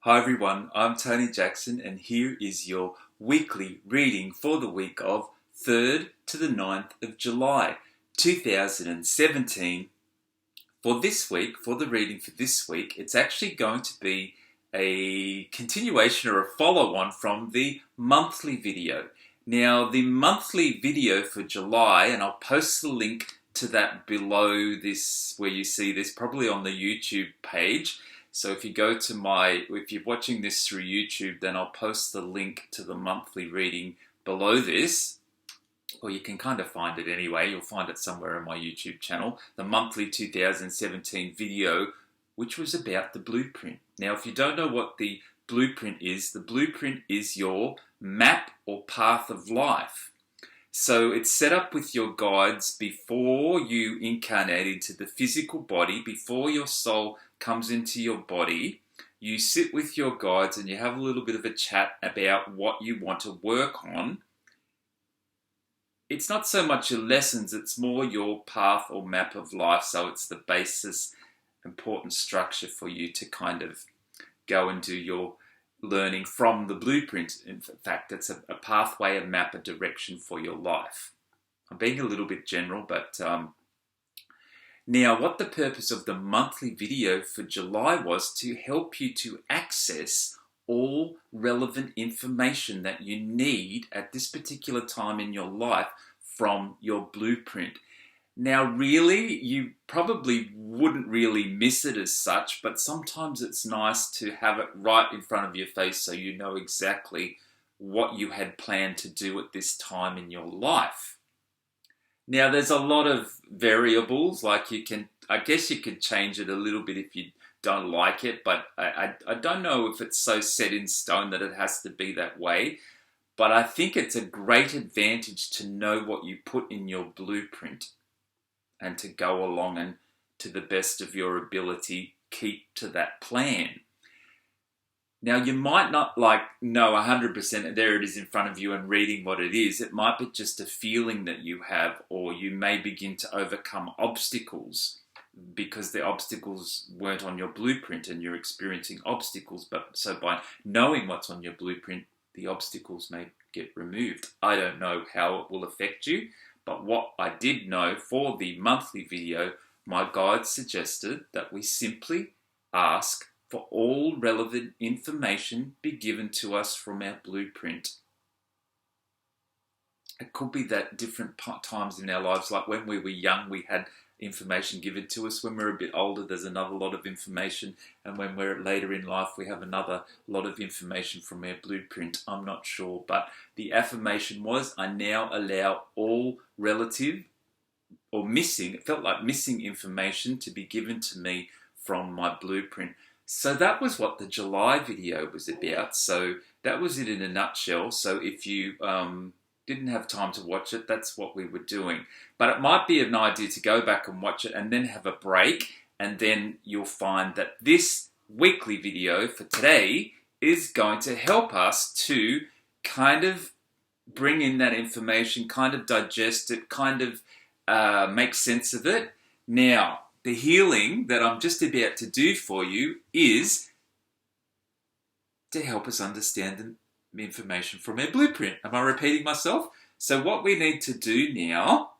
Hi everyone, I'm Tony Jackson and here is your weekly reading for the week of 3rd to the 9th of July 2017. For this week, for the reading for this week, it's actually going to be a continuation or a follow-on from the monthly video. Now, the monthly video for July, and I'll post the link to that below this, where you see this, probably on the YouTube page. So if you're watching this through YouTube, then I'll post the link to the monthly reading below this, or you can kind of find it anyway. You'll find it somewhere on my YouTube channel, the monthly 2017 video, which was about the blueprint. Now, if you don't know what the blueprint is your map or path of life. So it's set up with your guides before you incarnate into the physical body, before your soul comes into your body. You sit with your guides and you have a little bit of a chat about what you want to work on. It's not so much your lessons, it's more your path or map of life. So it's the basis, important structure for you to kind of go and do your learning from the blueprint. In fact, it's a pathway, a map, a direction for your life. I'm being a little bit general, but now what the purpose of the monthly video for July was to help you to access all relevant information that you need at this particular time in your life from your blueprint. Now, really, you probably wouldn't really miss it as such, but sometimes it's nice to have it right in front of your face so you know exactly what you had planned to do at this time in your life. Now, there's a lot of variables, like I guess you could change it a little bit if you don't like it, but I don't know if it's so set in stone that it has to be that way. But I think it's a great advantage to know what you put in your blueprint, and to go along and, to the best of your ability, keep to that plan. Now, you might not know 100% there it is in front of you and reading what it is. It might be just a feeling that you have, or you may begin to overcome obstacles because the obstacles weren't on your blueprint and you're experiencing obstacles. But so by knowing what's on your blueprint, the obstacles may get removed. I don't know how it will affect you. But what I did know for the monthly video, my guide suggested that we simply ask for all relevant information be given to us from our blueprint. It could be that different times in our lives, like when we were young, we had information given to us. When we're a bit older, there's another lot of information. And when we're later in life, we have another lot of information from our blueprint. I'm not sure. But the affirmation was, I now allow all relative or missing, it felt like missing information to be given to me from my blueprint. So that was what the July video was about. So that was it in a nutshell. So if you didn't have time to watch it, that's what we were doing. But it might be an idea to go back and watch it and then have a break, and then you'll find that this weekly video for today is going to help us to kind of bring in that information, kind of digest it, kind of make sense of it. Now, the healing that I'm just about to do for you is to help us understand the information from our blueprint. Am I repeating myself? So what we need to do now,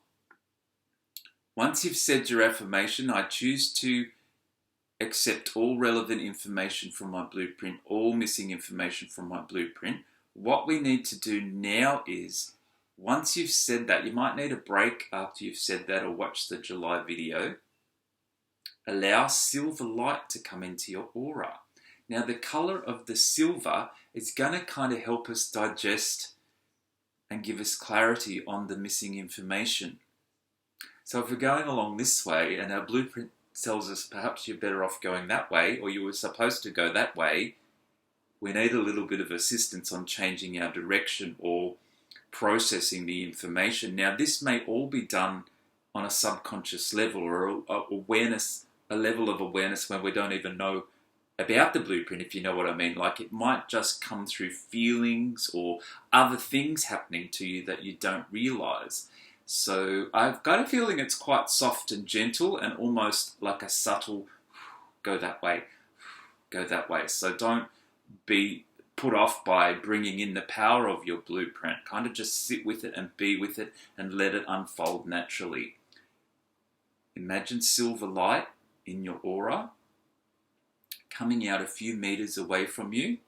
once you've said your affirmation, I choose to accept all relevant information from my blueprint, all missing information from my blueprint. What we need to do now is, once you've said that, you might need a break after you've said that or watch the July video. Allow silver light to come into your aura. Now, the color of the silver is going to kind of help us digest and give us clarity on the missing information. So if we're going along this way and our blueprint tells us perhaps you're better off going that way, or you were supposed to go that way, we need a little bit of assistance on changing our direction or processing the information. Now, this may all be done on a subconscious level, or a level of awareness when we don't even know about the blueprint, if you know what I mean. Like, it might just come through feelings or other things happening to you that you don't realize. So I've got a feeling it's quite soft and gentle and almost like a subtle go that way, go that way. So don't be put off by bringing in the power of your blueprint. Kind of just sit with it and be with it and let it unfold naturally. Imagine silver light in your aura coming out a few meters away from you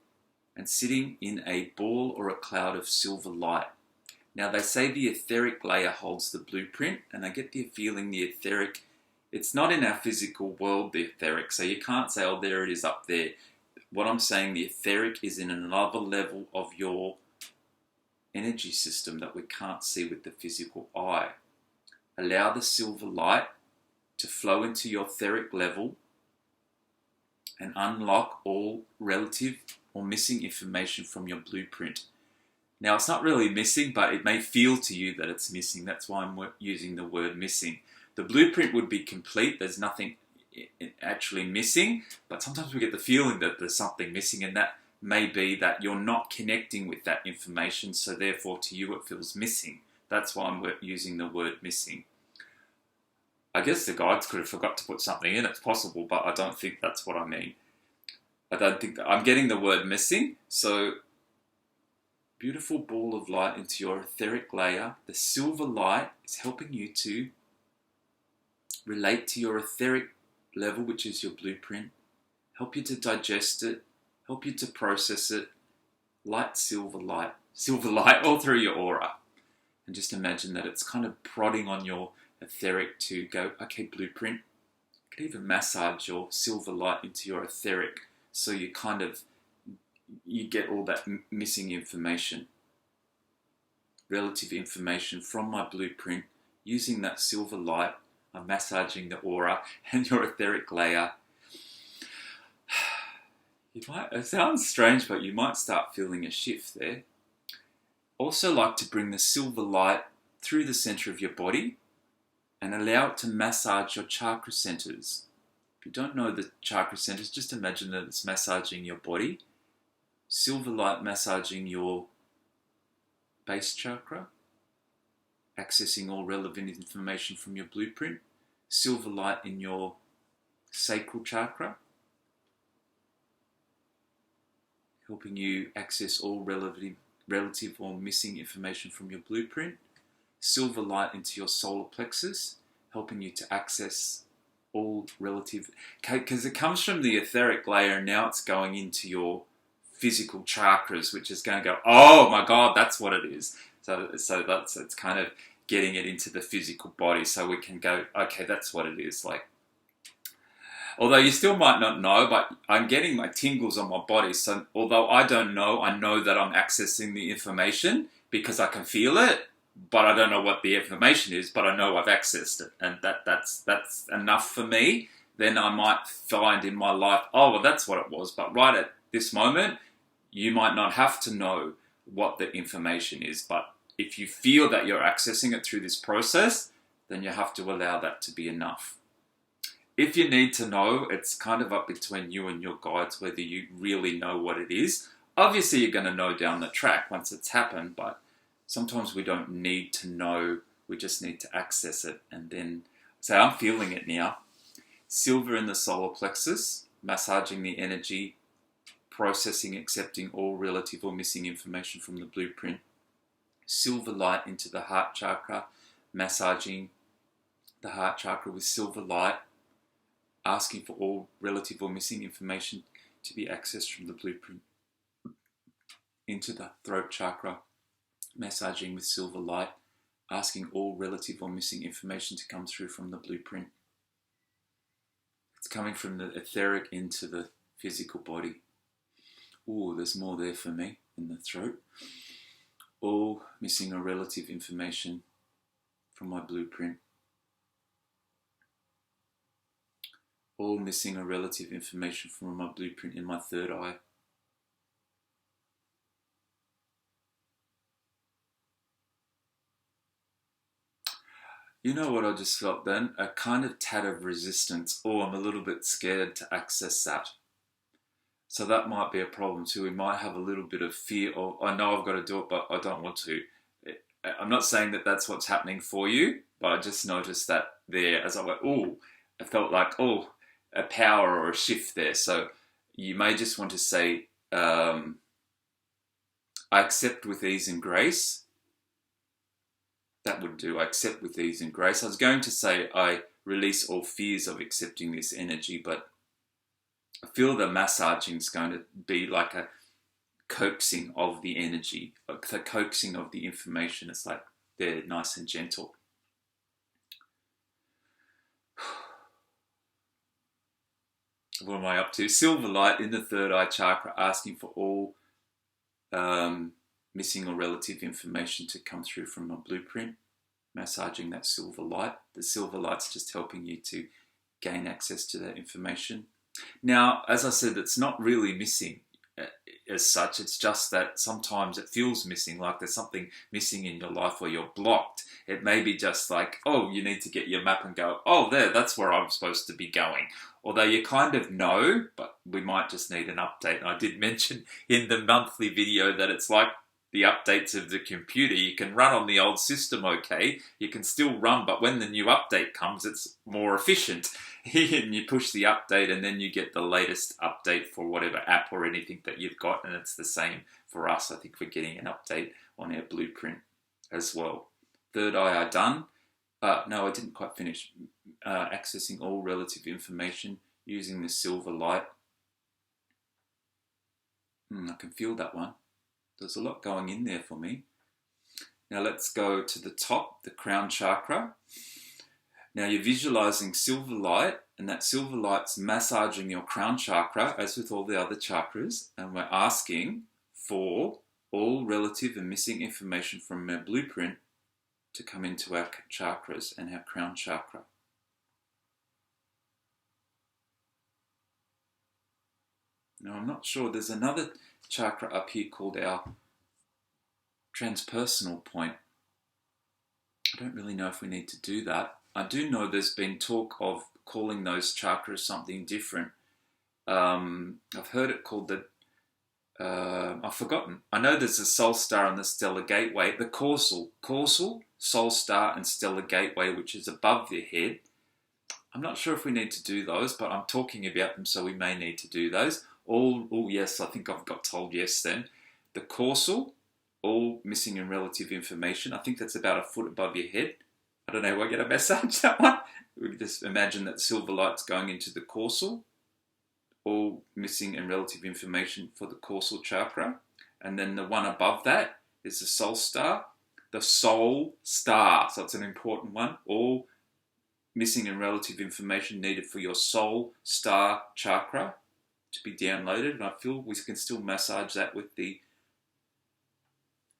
and sitting in a ball or a cloud of silver light. Now, they say the etheric layer holds the blueprint, and I get the feeling the etheric, it's not in our physical world, the etheric, so you can't say, oh, there it is up there. What I'm saying, the etheric is in another level of your energy system that we can't see with the physical eye. Allow the silver light to flow into your etheric level and unlock all relative or missing information from your blueprint. Now, it's not really missing, but it may feel to you that it's missing. That's why I'm using the word missing. The blueprint would be complete. There's nothing actually missing, but sometimes we get the feeling that there's something missing, and that may be that you're not connecting with that information, so therefore to you it feels missing. That's why I'm using the word missing. I guess the guides could have forgot to put something in. It's possible, but I don't think that's what I mean. I don't think that I'm getting the word missing. So, beautiful ball of light into your etheric layer. The silver light is helping you to relate to your etheric level, which is your blueprint. Help you to digest it. Help you to process it. Light silver light all through your aura. And just imagine that it's kind of prodding on your etheric to go, okay, blueprint. You could even massage your silver light into your etheric, so you get all that missing information, relative information from my blueprint. Using that silver light, I'm massaging the aura and your etheric layer. It sounds strange, but you might start feeling a shift there. Also like to bring the silver light through the center of your body and allow it to massage your chakra centers. If you don't know the chakra centers, just imagine that it's massaging your body. Silver light massaging your base chakra, accessing all relevant information from your blueprint. Silver light in your sacral chakra, helping you access all relative or missing information from your blueprint. Silver light into your solar plexus, helping you to access all relative, because it comes from the etheric layer and now it's going into your physical chakras, which is going to go, oh my God, that's what it is. So it's kind of getting it into the physical body, so we can go, okay, that's what it is. Like, although you still might not know, but I'm getting my tingles on my body. So although I don't know, I know that I'm accessing the information because I can feel it, but I don't know what the information is, but I know I've accessed it. And that's enough for me. Then I might find in my life, oh, well, that's what it was. But right at this moment, you might not have to know what the information is. But if you feel that you're accessing it through this process, then you have to allow that to be enough. If you need to know, it's kind of up between you and your guides whether you really know what it is. Obviously, you're going to know down the track once it's happened, but sometimes we don't need to know, we just need to access it. And then, so I'm feeling it now. Silver in the solar plexus, massaging the energy, processing, accepting all relative or missing information from the blueprint. Silver light into the heart chakra, massaging the heart chakra with silver light, asking for all relative or missing information to be accessed from the blueprint. Into the throat chakra, massaging with silver light, asking all relative or missing information to come through from the blueprint. It's coming from the etheric into the physical body. Ooh, there's more there for me in the throat. All missing or relative information from my blueprint. All missing or relative information from my blueprint in my third eye. You know what I just felt then? A kind of tad of resistance. Oh, I'm a little bit scared to access that. So that might be a problem too. We might have a little bit of fear of, I know I've got to do it, but I don't want to. I'm not saying that that's what's happening for you, but I just noticed that there as I went, oh, I felt like, oh, a power or a shift there. So you may just want to say, I accept with ease and grace. That would do. I accept with ease and grace. I was going to say I release all fears of accepting this energy, but I feel the massaging is going to be like a coaxing of the energy, the coaxing of the information. It's like they're nice and gentle. What am I up to? Silver light in the third eye chakra, asking for all missing or relative information to come through from my blueprint, massaging that silver light. The silver light's just helping you to gain access to that information. Now, as I said, it's not really missing as such. It's just that sometimes it feels missing, like there's something missing in your life or you're blocked. It may be just like, oh, you need to get your map and go, oh, there, that's where I'm supposed to be going. Although you kind of know, but we might just need an update. And I did mention in the monthly video that it's like the updates of the computer. You can run on the old system, okay? You can still run, but when the new update comes, it's more efficient. And you push the update and then you get the latest update for whatever app or anything that you've got. And it's the same for us. I think we're getting an update on our blueprint as well. Third eye I done. No, I didn't quite finish. Accessing all relative information using the silver light. I can feel that one. There's a lot going in there for me. Now let's go to the top, the crown chakra. Now you're visualizing silver light, and that silver light's massaging your crown chakra, as with all the other chakras, and we're asking for all relative and missing information from our blueprint to come into our chakras and our crown chakra. Now I'm not sure, there's another chakra up here called our transpersonal point. I don't really know if we need to do that. I do know there's been talk of calling those chakras something different. I've heard it called the, I've forgotten. I know there's a soul star and the stellar gateway, the causal, soul star and stellar gateway, which is above their head. I'm not sure if we need to do those, but I'm talking about them, so we may need to do those. Oh yes, I think I've got told yes then. The causal, all missing and relative information. I think that's about a foot above your head. I don't know, will I get a massage that one? We can just imagine that silver light's going into the causal, all missing and relative information for the causal chakra. And then the one above that is the soul star. The soul star, so it's an important one. All missing and relative information needed for your soul star chakra to be downloaded. And I feel we can still massage that with the,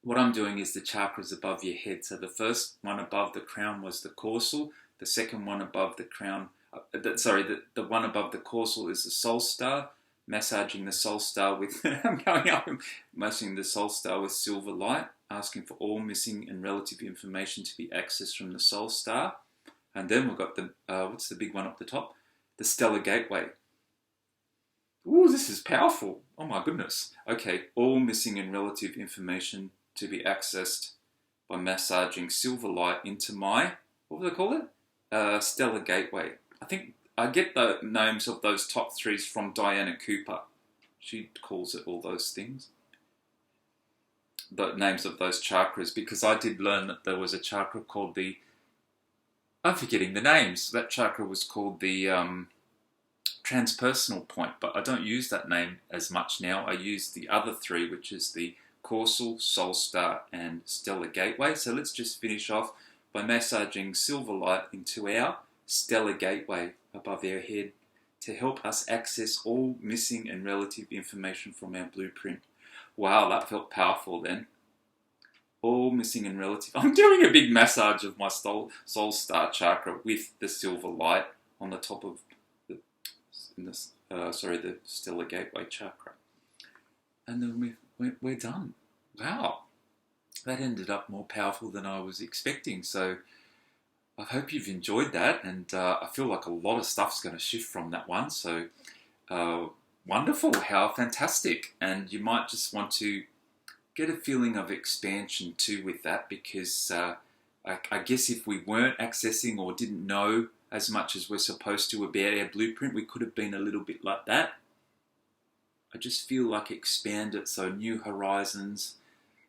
what I'm doing is the chakras above your head. So the first one above the crown was the causal. The second one above the crown, the one above the causal is the soul star. Massaging the soul star with, I'm going up and massaging the soul star with silver light, asking for all missing and relative information to be accessed from the soul star. And then we've got the, what's the big one up the top? The stellar gateway. Ooh, this is powerful. Oh my goodness. Okay, all missing and relative information to be accessed by massaging silver light into my, what would I call it? Stellar gateway. I think I get the names of those top threes from Diana Cooper. She calls it all those things. The names of those chakras, because I did learn that there was a chakra called the, I'm forgetting the names. That chakra was called the transpersonal point, but I don't use that name as much now. I use the other three, which is the causal, soul star, and stellar gateway. So let's just finish off by massaging silver light into our stellar gateway above our head to help us access all missing and relative information from our blueprint. Wow, that felt powerful then. All missing and relative. I'm doing a big massage of my soul star chakra with the silver light on the top of the stellar gateway chakra. And then we're done. Wow. That ended up more powerful than I was expecting. So I hope you've enjoyed that. And I feel like a lot of stuff's going to shift from that one. So wonderful. How fantastic. And you might just want to get a feeling of expansion too with that, because I guess if we weren't accessing or didn't know as much as we're supposed to about our blueprint, we could have been a little bit like that. I just feel like expand it, so new horizons,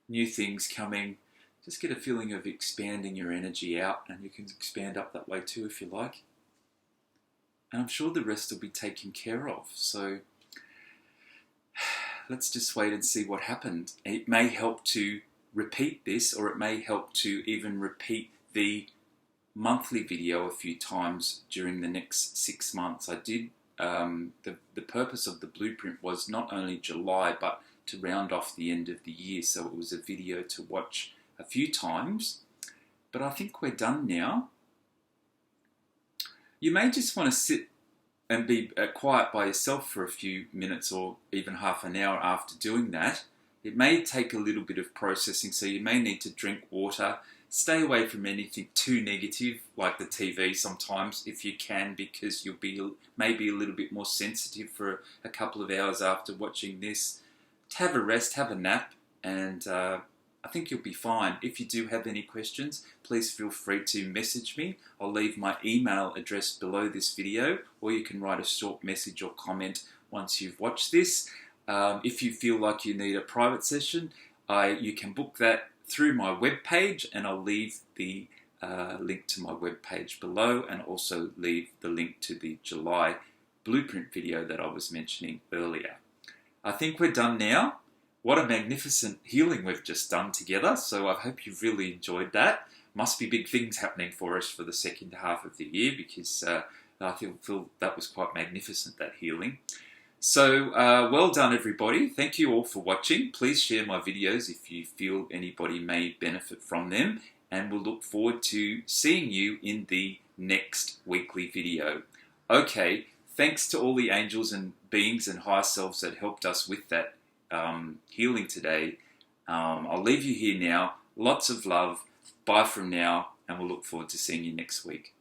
new things coming. Just get a feeling of expanding your energy out, and you can expand up that way too if you like. And I'm sure the rest will be taken care of. So let's just wait and see what happened. It may help to repeat this, or it may help to even repeat the monthly video a few times during the next 6 months. I did, the purpose of the blueprint was not only July, but to round off the end of the year. So it was a video to watch a few times. But I think we're done now. You may just want to sit and be quiet by yourself for a few minutes or even half an hour after doing that. It may take a little bit of processing, so you may need to drink water. Stay away from anything too negative, like the TV sometimes, if you can, because you'll be maybe a little bit more sensitive for a couple of hours after watching this. Have a rest, have a nap, and I think you'll be fine. If you do have any questions, please feel free to message me. I'll leave my email address below this video, or you can write a short message or comment once you've watched this. If you feel like you need a private session, you can book that through my webpage, and I'll leave the link to my webpage below, and also leave the link to the July blueprint video that I was mentioning earlier. I think we're done now. What a magnificent healing we've just done together. So I hope you've really enjoyed that. Must be big things happening for us for the second half of the year, because I feel that was quite magnificent, that healing. So well done, everybody. Thank you all for watching. Please share my videos if you feel anybody may benefit from them. And we'll look forward to seeing you in the next weekly video. Okay, thanks to all the angels and beings and higher selves that helped us with that healing today. I'll leave you here now. Lots of love. Bye from now, and we'll look forward to seeing you next week.